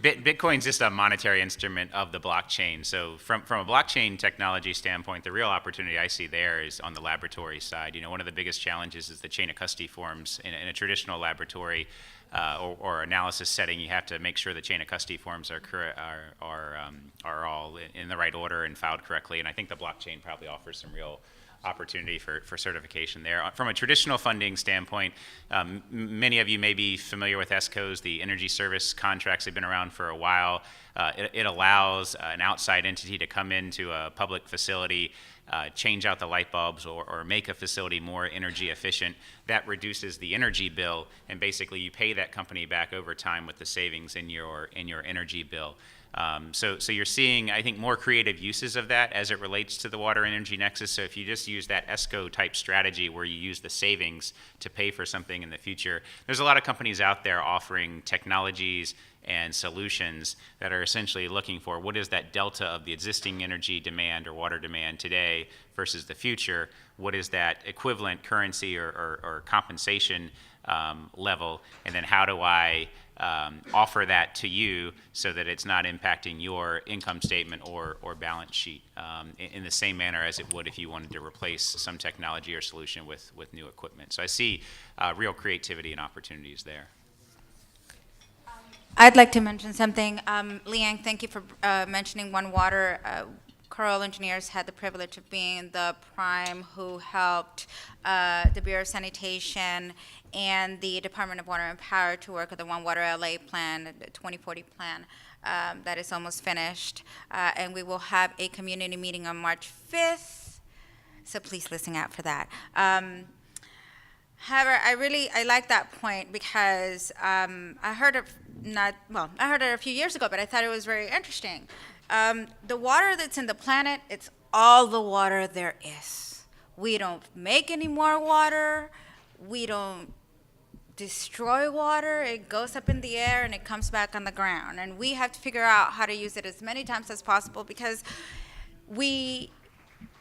Bitcoin's just a monetary instrument of the blockchain. So from a blockchain technology standpoint, the real opportunity I see there is on the laboratory side. One of the biggest challenges is the chain of custody forms in a traditional laboratory or analysis setting. You have to make sure the chain of custody forms are all in the right order and filed correctly. And I think the blockchain probably offers some real opportunity for certification there. From a traditional funding standpoint, many of you may be familiar with ESCOs, the energy service contracts. They've been around for a while. It allows an outside entity to come into a public facility, change out the light bulbs or make a facility more energy efficient. That reduces the energy bill, and basically you pay that company back over time with the savings in your energy bill. So you're seeing, I think, more creative uses of that as it relates to the water energy nexus. So if you just use that ESCO type strategy where you use the savings to pay for something in the future, there's a lot of companies out there offering technologies and solutions that are essentially looking for what is that delta of the existing energy demand or water demand today versus the future. What is that equivalent currency or compensation level, and then how do I offer that to you so that it's not impacting your income statement or balance sheet in the same manner as it would if you wanted to replace some technology or solution with new equipment. So I see real creativity and opportunities there. I'd like to mention something. Leanne, thank you for mentioning One Water. Coral Engineers had the privilege of being the prime who helped the Bureau of Sanitation and the Department of Water and Power to work with the One Water LA plan, the 2040 plan. That is almost finished. And we will have a community meeting on March 5th. So please listen out for that. However, I like that point because I heard it a few years ago, but I thought it was very interesting. The water that's in the planet, it's all the water there is. We don't make any more water. We don't destroy water. It goes up in the air and it comes back on the ground. And we have to figure out how to use it as many times as possible because we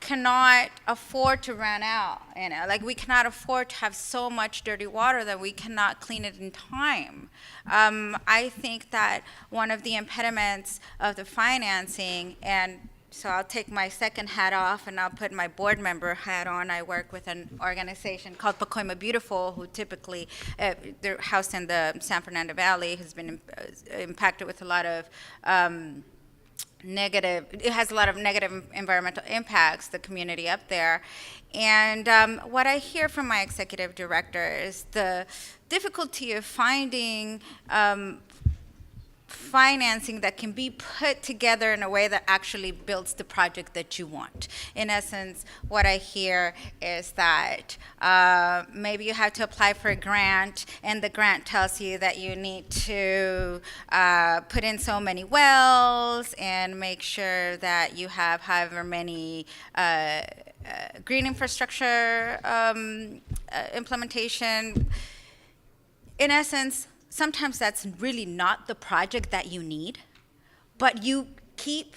cannot afford to run out, like we cannot afford to have so much dirty water that we cannot clean it in time. I think that one of the impediments of the financing, and so I'll take my second hat off and I'll put my board member hat on. I work with an organization called Pacoima Beautiful, who typically, they're housed in the San Fernando Valley, has been impacted with a lot of it has a lot of negative environmental impacts, the community up there. And what I hear from my executive director is the difficulty of finding financing that can be put together in a way that actually builds the project that you want. In essence, what I hear is that maybe you have to apply for a grant, and the grant tells you that you need to put in so many wells and make sure that you have however many green infrastructure implementation. In essence, sometimes that's really not the project that you need, but you keep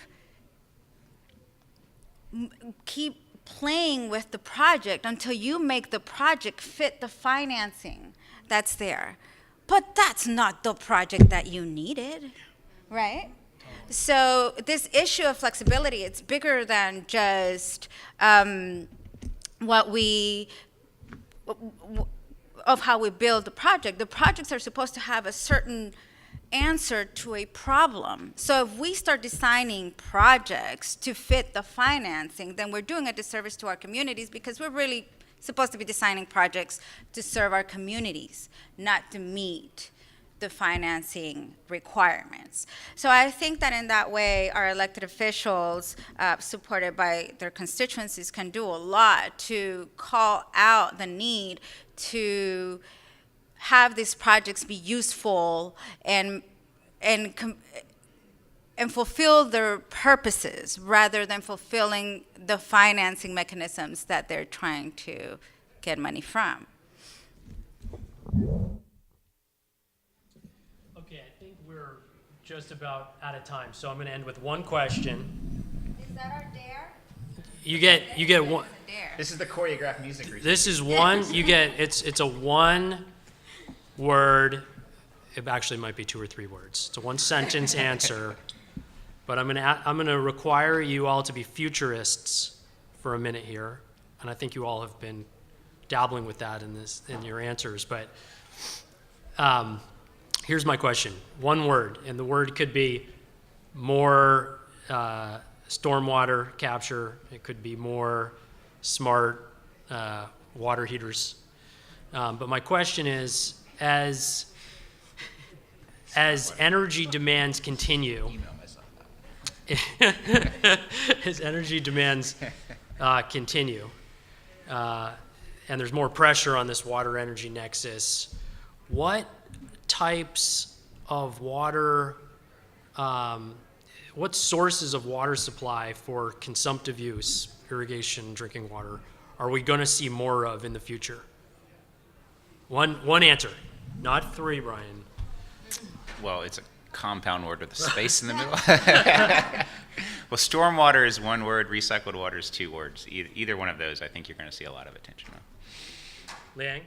playing with the project until you make the project fit the financing that's there. But that's not the project that you needed, right? So this issue of flexibility, it's bigger than just of how we build the project. The projects are supposed to have a certain answer to a problem. So if we start designing projects to fit the financing, then we're doing a disservice to our communities, because we're really supposed to be designing projects to serve our communities, not to meet the financing requirements. So I think that in that way, our elected officials, supported by their constituencies, can do a lot to call out the need to have these projects be useful and fulfill their purposes, rather than fulfilling the financing mechanisms that they're trying to get money from. Okay, I think we're just about out of time, so I'm going to end with one question. Is that our dare? You get one. This is the choreographed music routine. This is one. You get it's a one word. It actually might be 2 or 3 words. It's a one sentence answer. But I'm gonna require you all to be futurists for a minute here, and I think you all have been dabbling with that in your answers. But here's my question: one word, and the word could be more stormwater capture. It could be more smart water heaters. But my question is, as energy demands continue, as energy demands continue, and there's more pressure on this water energy nexus, what types of water, what sources of water supply for consumptive use, irrigation, drinking water, are we going to see more of in the future? One answer, not 3, Brian. Well, it's a compound word with a space in the middle. Well, stormwater is 1 word, recycled water is 2 words. Either one of those, I think you're going to see a lot of attention on. Liang?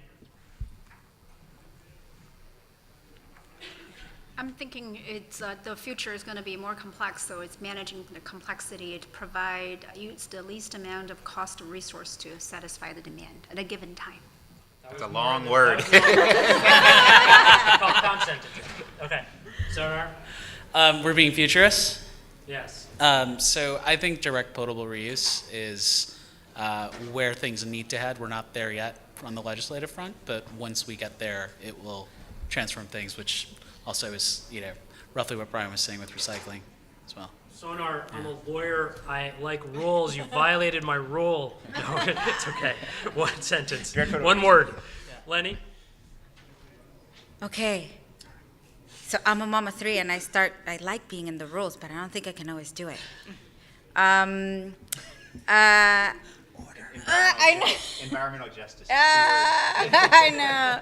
I'm thinking it's the future is going to be more complex, so it's managing the complexity to use the least amount of cost or resource to satisfy the demand at a given time. That's a long word. Compound sentence. Okay. Sonar? We're being futurists. Yes. So I think direct potable reuse is where things need to head. We're not there yet on the legislative front, but once we get there, it will transform things, which also is, roughly what Brian was saying with recycling as well. Sonar, I'm a lawyer. I like rules. You violated my rule. No, it's okay. One sentence. One word. Lenny? Okay. So I'm a mom of three, and I like being in the rules, but I don't think I can always do it. I know. Environmental justice. I know.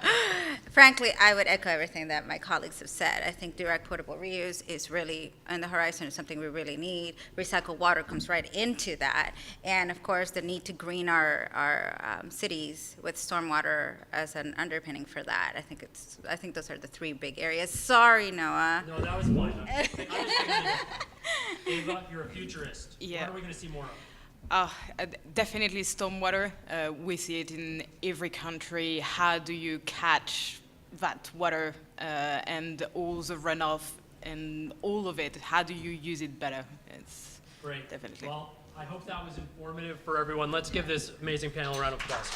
Frankly, I would echo everything that my colleagues have said. I think direct potable reuse is really on the horizon, is something we really need. Recycled water comes right into that. And of course, the need to green our cities with stormwater as an underpinning for that. I think those are the three big areas. Sorry, Noah. No, that was fine. I was thinking, Ava, you're a futurist. Yeah. What are we going to see more of? Definitely stormwater. We see it in every country. How do you catch that water and all the runoff and all of it? How do you use it better? It's Great. definitely. Well, I hope that was informative for everyone. Let's give this amazing panel a round of applause.